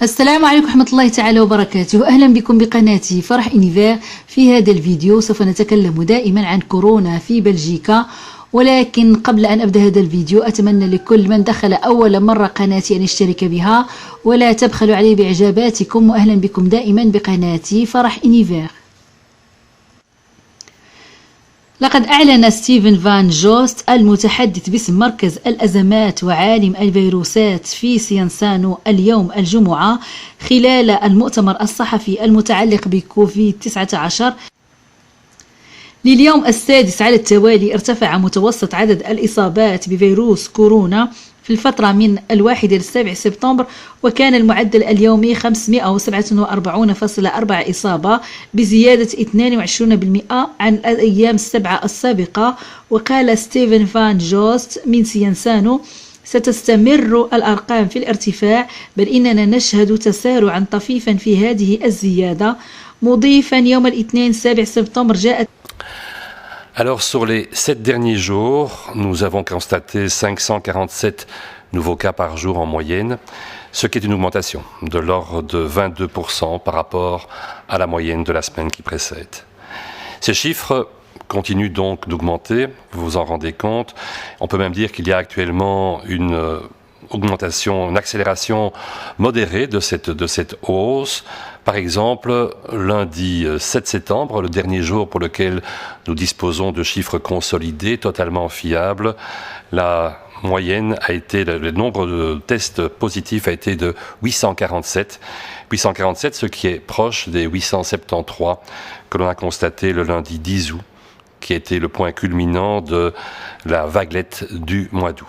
السلام عليكم ورحمة الله تعالى وبركاته. أهلا بكم بقناتي فرح إنيفير. في هذا الفيديو سوف نتكلم دائما عن كورونا في بلجيكا، ولكن قبل أن أبدأ هذا الفيديو أتمنى لكل من دخل أول مرة قناتي أن يشترك بها ولا تبخلوا علي بإعجاباتكم، وأهلا بكم دائما بقناتي فرح إنيفير. لقد أعلن ستيفن فان جوست المتحدث باسم مركز الأزمات وعالم الفيروسات في سينسانو اليوم الجمعة خلال المؤتمر الصحفي المتعلق بكوفيد 19 لليوم السادس على التوالي ارتفع متوسط عدد الإصابات بفيروس كورونا في الفترة من 1 إلى 7 سبتمبر، وكان المعدل اليومي 547.4 إصابة بزيادة 22% عن الأيام السبعة السابقة. وقال ستيفن فان جوست من سينسانو: ستستمر الأرقام في الارتفاع، بل إننا نشهد تسارعا طفيفا في هذه الزيادة، مضيفا يوم الاثنين 7 سبتمبر جاءت. Alors, sur les 7 derniers jours, nous avons constaté 547 nouveaux cas par jour en moyenne, ce qui est une augmentation de l'ordre de 22% par rapport à la moyenne de la semaine qui précède. Ces chiffres continuent donc d'augmenter, vous vous en rendez compte. On peut même dire qu'il y a actuellement une augmentation, une accélération modérée de cette hausse. Par exemple, lundi 7 septembre, le dernier jour pour lequel nous disposons de chiffres consolidés, totalement fiables, la moyenne a été, le nombre de tests positifs a été de 847. 847, ce qui est proche des 873 que l'on a constaté le lundi 10 août, qui était le point culminant de la vaguelette du mois d'août.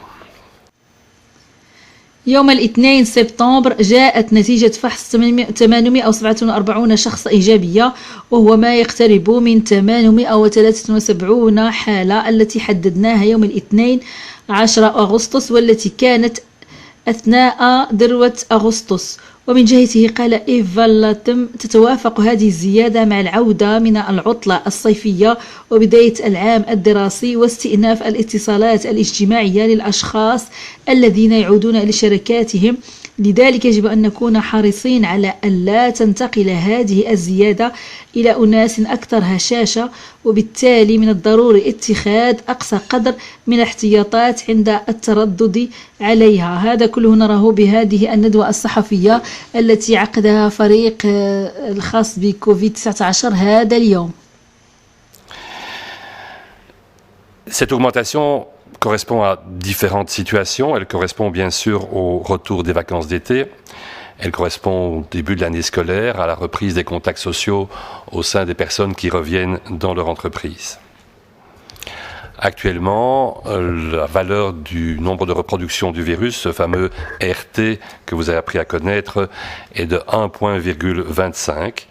يوم الاثنين سبتمبر جاءت نتيجة فحص 847 شخص إيجابية، وهو ما يقترب من 873 حالة التي حددناها يوم الاثنين 10 أغسطس، والتي كانت أثناء ذروة أغسطس. ومن جهته قال إيف فالاتم: تتوافق هذه الزيادة مع العودة من العطلة الصيفية وبداية العام الدراسي واستئناف الاتصالات الاجتماعية للأشخاص الذين يعودون إلى شركاتهم، لذلك يجب أن نكون حريصين على ألا تنتقل هذه الزيادة إلى أناس أكثر هشاشة، وبالتالي من الضروري اتخاذ أقصى قدر من الاحتياطات عند التردد عليها. هذا كله نراه بهذه الندوة الصحفية التي عقدها فريق الخاص بكوفيد 19 هذا اليوم. Cette augmentation correspond à différentes situations. Elle correspond bien sûr au retour des vacances d'été. Elle correspond au début de l'année scolaire, à la reprise des contacts sociaux au sein des personnes qui reviennent dans leur entreprise. Actuellement, la valeur du nombre de reproductions du virus, ce fameux RT que vous avez appris à connaître, est de 1,25.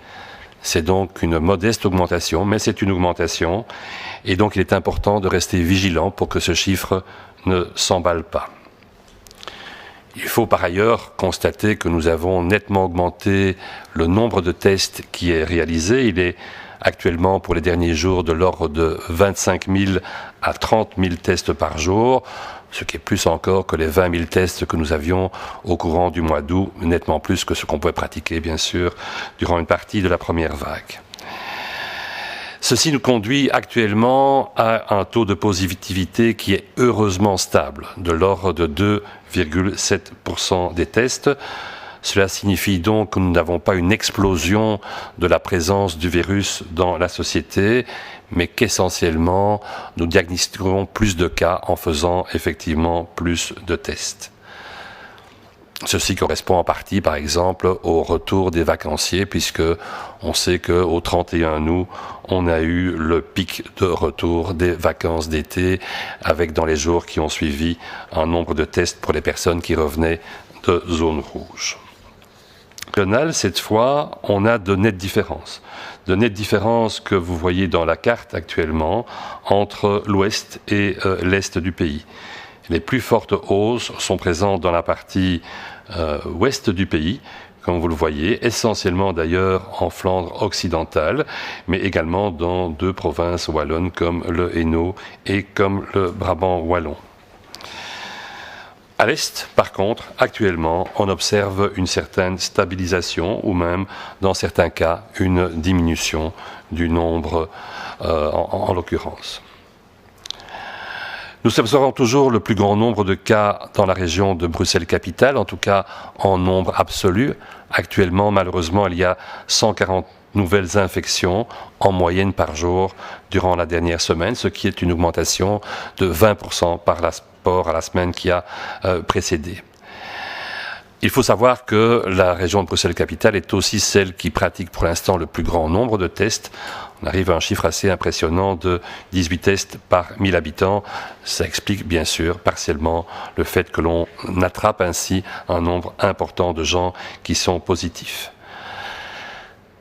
C'est donc une modeste augmentation, mais c'est une augmentation. Et donc il est important de rester vigilant pour que ce chiffre ne s'emballe pas. Il faut par ailleurs constater que nous avons nettement augmenté le nombre de tests qui est réalisé. Il est actuellement pour les derniers jours de l'ordre de 25 000 à 30 000 tests par jour, ce qui est plus encore que les 20 000 tests que nous avions au courant du mois d'août, nettement plus que ce qu'on pouvait pratiquer bien sûr durant une partie de la première vague. Ceci nous conduit actuellement à un taux de positivité qui est heureusement stable, de l'ordre de 2,7% des tests. Cela signifie donc que nous n'avons pas une explosion de la présence du virus dans la société, mais qu'essentiellement nous diagnostiquerons plus de cas en faisant effectivement plus de tests. Ceci correspond en partie, par exemple, au retour des vacanciers, puisque on sait qu'au 31 août, on a eu le pic de retour des vacances d'été, avec dans les jours qui ont suivi un nombre de tests pour les personnes qui revenaient de zones rouges. Cette fois, on a de nettes différences. De nettes différences que vous voyez dans la carte actuellement entre l'ouest et l'est du pays. Les plus fortes hausses sont présentes dans la partie ouest du pays, comme vous le voyez, essentiellement d'ailleurs en Flandre occidentale, mais également dans 2 provinces wallonnes comme le Hainaut et comme le Brabant wallon. À l'Est, par contre, actuellement, on observe une certaine stabilisation ou même, dans certains cas, une diminution du nombre en l'occurrence. Nous observons toujours le plus grand nombre de cas dans la région de Bruxelles-Capitale, en tout cas en nombre absolu. Actuellement, malheureusement, il y a 140 nouvelles infections en moyenne par jour durant la dernière semaine, ce qui est une augmentation de 20% par rapport à la semaine qui a précédé. Il faut savoir que la région de Bruxelles-Capitale est aussi celle qui pratique pour l'instant le plus grand nombre de tests. On arrive à un chiffre assez impressionnant de 18 tests par 1000 habitants. Ça explique bien sûr partiellement le fait que l'on attrape ainsi un nombre important de gens qui sont positifs.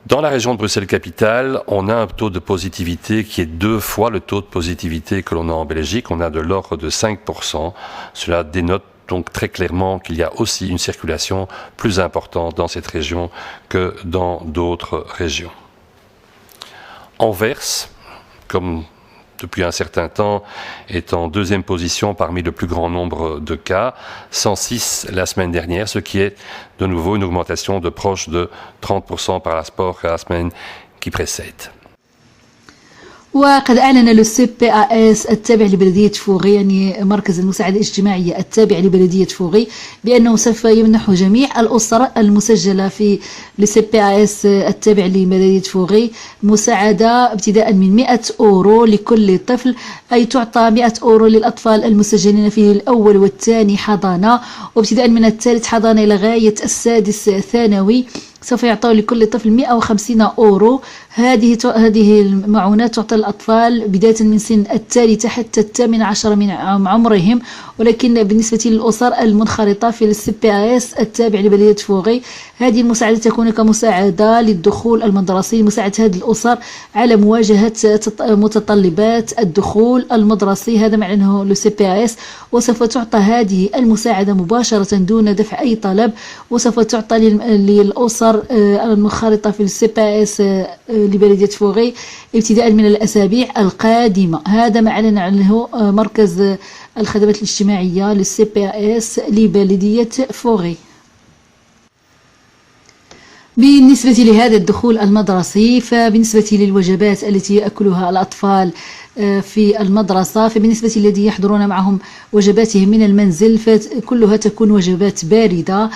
Dans la région de Bruxelles-Capitale, on a un taux de positivité qui est 2 fois le taux de positivité que l'on a en Belgique. On a de l'ordre de 5%. Cela dénote donc très clairement qu'il y a aussi une circulation plus importante dans cette région que dans d'autres régions. Anvers, comme depuis un certain temps, est en deuxième position parmi le plus grand nombre de cas, 106 la semaine dernière, ce qui est de nouveau une augmentation de proche de 30% par rapport à la semaine qui précède. وقد أعلن للCPAS التابع لبلدية فوغي يعني مركز المساعدة الاجتماعية التابع لبلدية فوغي بأنه سوف يمنح جميع الأسر المسجلة في للCPAS التابع لبلدية فوغي مساعدة ابتداء من 100 أورو لكل طفل، أي تعطى 100 أورو للأطفال المسجلين في الأول والثاني حضانة، وابتداء من الثالث حضانة إلى غاية السادس ثانوي سوف يعطوا لكل طفل 150 أورو. هذه المعونات تعطى الأطفال بداية من سن الثالثة حتى 18 من عمرهم، ولكن بالنسبة للأسر المنخرطة في الCPAS التابع لبلدية فوغي هذه المساعدة تكون كمساعدة للدخول المدرسي، مساعدة هذه الأسر على مواجهة متطلبات الدخول المدرسي، هذا ما أعلنه الCPAS. وسوف تعطى هذه المساعدة مباشرة دون دفع أي طلب، وسوف تعطى للأسر المنخرطة في الCPAS لبلدية فوغي ابتداء من الأسابيع القادمة. هذا ما أعلنه مركز الخدمات الاجتماعية للCPAS لبلدية فوغي. بالنسبة لهذا الدخول المدرسي، فبالنسبة للوجبات التي يأكلها الأطفال في المدرسة، فبالنسبة للذين يحضرون معهم وجباتهم من المنزل فكلها تكون وجبات باردة،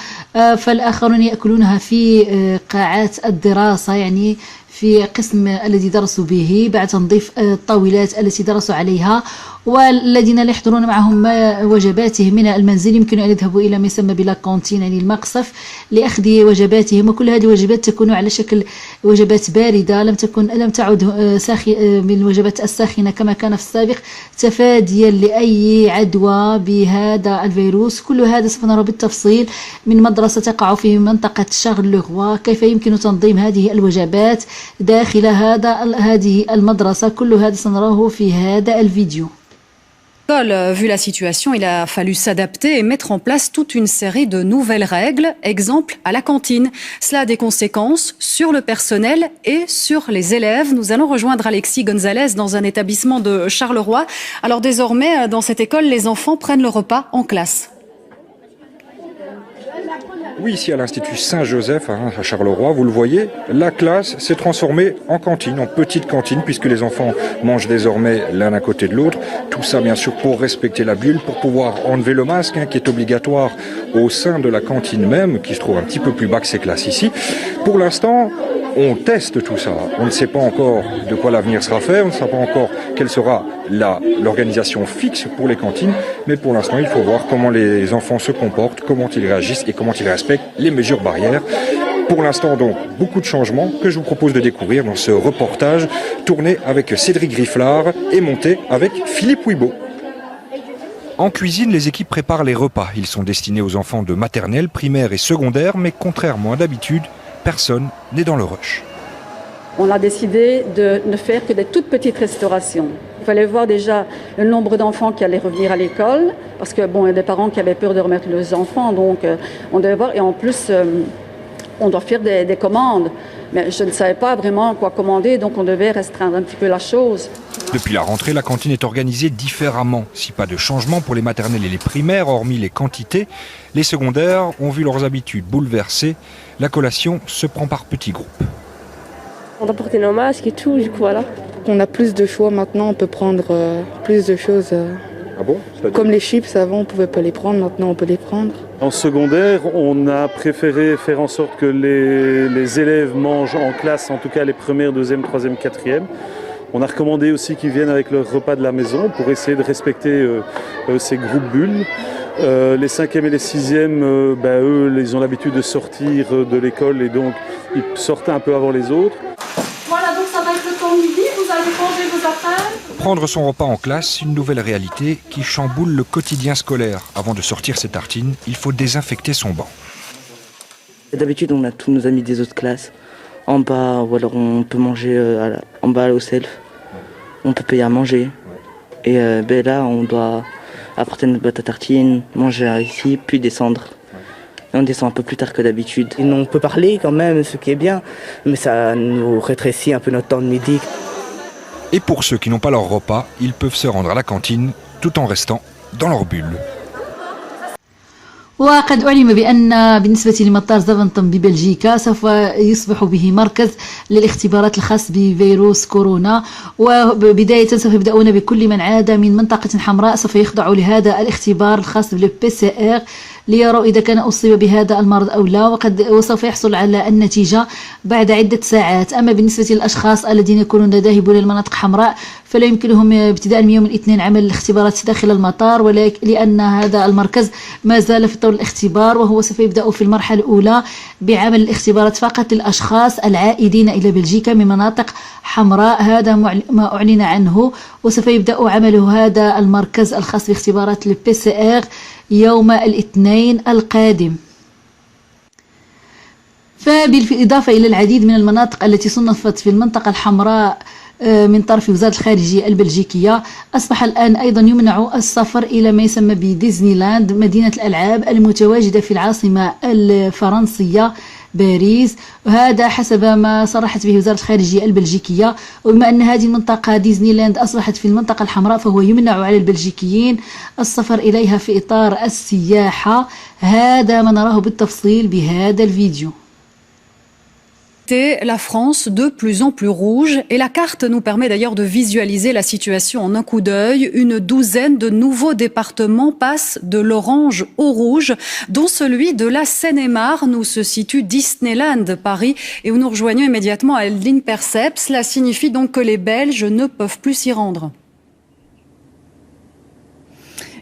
فالآخرون يأكلونها في قاعات الدراسة يعني في قسم الذي درسوا به بعد تنظيف الطاولات التي درسوا عليها. والذين لا يحضرون معهم وجباتهم من المنزل يمكن أن يذهبوا إلى ما يسمى بالكونتين يعني المقصف لأخذ وجباتهم، وكل هذه الوجبات تكون على شكل وجبات باردة لم تعد من الوجبات الساخنة كما كان في السابق، تفاديا لأي عدوى بهذا الفيروس. كل هذا سوف نرى بالتفصيل من مدرسة تقع في منطقة شارلوروا كيف يمكن تنظيم هذه الوجبات داخل هذه المدرسة. كل هذا سنراه في هذا الفيديو. Vu la situation, il a fallu s'adapter et mettre en place toute une série de nouvelles règles. Exemple, à la cantine. Cela a des conséquences sur le personnel et sur les élèves. Nous allons rejoindre Alexis Gonzalez dans un établissement de Charleroi. Alors désormais, dans cette école, les enfants prennent le repas en classe. Oui, ici à l'Institut Saint-Joseph à Charleroi, vous le voyez, la classe s'est transformée en cantine, en petite cantine, puisque les enfants mangent désormais l'un à côté de l'autre. Tout ça, bien sûr, pour respecter la bulle, pour pouvoir enlever le masque, qui est obligatoire au sein de la cantine même, qui se trouve un petit peu plus bas que ces classes ici. Pour l'instant, on teste tout ça. On ne sait pas encore de quoi l'avenir sera fait, on ne sait pas encore quelle sera l'organisation fixe pour les cantines, mais pour l'instant, il faut voir comment les enfants se comportent, comment ils réagissent et comment ils respectent les mesures barrières. Pour l'instant, donc, beaucoup de changements que je vous propose de découvrir dans ce reportage tourné avec Cédric Grifflard et monté avec Philippe Ouibaud. En cuisine, les équipes préparent les repas. Ils sont destinés aux enfants de maternelle, primaire et secondaire, mais contrairement à d'habitude, personne n'est dans le rush. On a décidé de ne faire que des toutes petites restaurations. Il fallait voir déjà le nombre d'enfants qui allaient revenir à l'école, parce que bon, il y a des parents qui avaient peur de remettre leurs enfants, donc on devait voir. Et en plus, On doit faire des commandes, mais je ne savais pas vraiment quoi commander, donc on devait restreindre un petit peu la chose. Depuis la rentrée, la cantine est organisée différemment. Si pas de changement pour les maternelles et les primaires, hormis les quantités, les secondaires ont vu leurs habitudes bouleversées. La collation se prend par petits groupes. On doit porter nos masques et tout, du coup voilà. On a plus de choix maintenant, on peut prendre plus de choses. Ah bon ? Comme les chips, avant on ne pouvait pas les prendre, maintenant on peut les prendre. En secondaire, on a préféré faire en sorte que les élèves mangent en classe, en tout cas les premières, deuxième, troisième, quatrième. On a recommandé aussi qu'ils viennent avec leur repas de la maison pour essayer de respecter ces groupes bulles. Les 5e et les 6e, eux, ils ont l'habitude de sortir de l'école et donc ils sortent un peu avant les autres. Voilà, donc ça va être le temps midi, vous allez ranger vos affaires. Prendre son repas en classe, une nouvelle réalité qui chamboule le quotidien scolaire. Avant de sortir ses tartines, il faut désinfecter son banc. D'habitude, on a tous nos amis des autres classes en bas, ou alors on peut manger en bas au self. On peut payer à manger. Et là, on doit apporter notre boîte à tartines, manger ici, puis descendre. Et on descend un peu plus tard que d'habitude. Et on peut parler quand même, ce qui est bien, mais ça nous rétrécit un peu notre temps de midi. Et pour ceux qui n'ont pas leur repas, ils peuvent se rendre à la cantine tout en restant dans leur bulle. وقد أعلم بأن بالنسبة لمطار زافنطم ببلجيكا سوف يصبح به مركز للاختبارات الخاص بفيروس كورونا، وبداية سوف يبدأون بكل من عاد من منطقة حمراء سوف يخضع لهذا الاختبار الخاص بالPCR ليروا إذا كان أصيب بهذا المرض أو لا، وسوف يحصل على النتيجة بعد عدة ساعات. أما بالنسبة للأشخاص الذين يكونون ذاهبون للمناطق حمراء فلا يمكنهم ابتداء من يوم الاثنين عمل الاختبارات داخل المطار، لأن هذا المركز ما زال في طور الاختبار، وهو سوف يبدأ في المرحلة الأولى بعمل الاختبارات فقط للأشخاص العائدين إلى بلجيكا من مناطق حمراء. هذا ما أعلن عنه، وسوف يبدأ عمل هذا المركز الخاص باختبارات الPCR يوم الاثنين القادم. فبالإضافة إلى العديد من المناطق التي صنفت في المنطقة الحمراء من طرف وزارة الخارجية البلجيكية، أصبح الآن أيضا يمنع السفر إلى ما يسمى بديزني لاند، مدينة الألعاب المتواجدة في العاصمة الفرنسية باريس. وهذا حسب ما صرحت به وزارة الخارجية البلجيكية. وبما أن هذه المنطقة ديزني لاند أصبحت في المنطقة الحمراء فهو يمنع على البلجيكيين السفر إليها في إطار السياحة. هذا ما نراه بالتفصيل بهذا الفيديو. La France de plus en plus rouge, et la carte nous permet d'ailleurs de visualiser la situation en un coup d'œil. Une douzaine de nouveaux départements passent de l'orange au rouge, dont celui de la Seine-et-Marne où se situe Disneyland Paris et où nous rejoignons immédiatement Adeline Percept. Cela signifie donc que les Belges ne peuvent plus s'y rendre.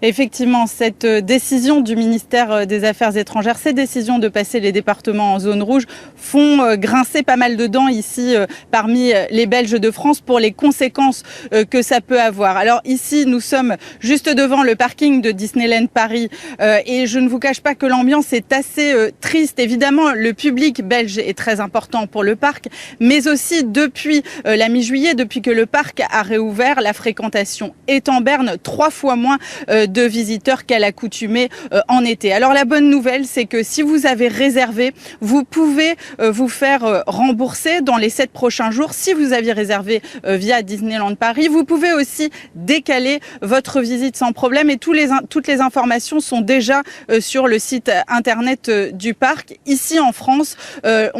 Effectivement, cette décision du ministère des Affaires étrangères, ces décisions de passer les départements en zone rouge font grincer pas mal de dents ici parmi les Belges de France pour les conséquences que ça peut avoir. Alors ici, nous sommes juste devant le parking de Disneyland Paris et je ne vous cache pas que l'ambiance est assez triste. Évidemment, le public belge est très important pour le parc, mais aussi depuis la mi-juillet, depuis que le parc a réouvert, la fréquentation est en berne, 3 fois moins de visiteurs qu'à l'accoutumée en été. Alors la bonne nouvelle, c'est que si vous avez réservé, vous pouvez vous faire rembourser dans les 7 prochains jours. Si vous aviez réservé via Disneyland Paris, vous pouvez aussi décaler votre visite sans problème et toutes les informations sont déjà sur le site internet du parc. Ici en France,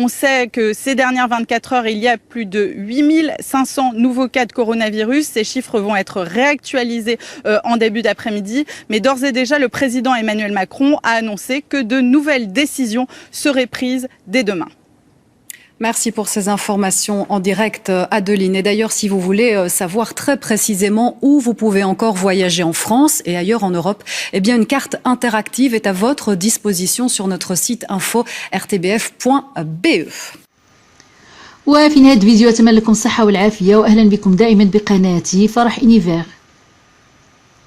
on sait que ces dernières 24 heures, il y a plus de 8500 nouveaux cas de coronavirus. Ces chiffres vont être réactualisés en début d'après-midi. Mais d'ores et déjà, le président Emmanuel Macron a annoncé que de nouvelles décisions seraient prises dès demain. Merci pour ces informations en direct, Adeline. Et d'ailleurs, si vous voulez savoir très précisément où vous pouvez encore voyager en France et ailleurs en Europe, eh bien, une carte interactive est à votre disposition sur notre site info.rtbf.be. وفي نهاية الفيديو أتمنى لكم الصحة والعافية وأهلا بكم دائما بقناتي فرح إنيفير.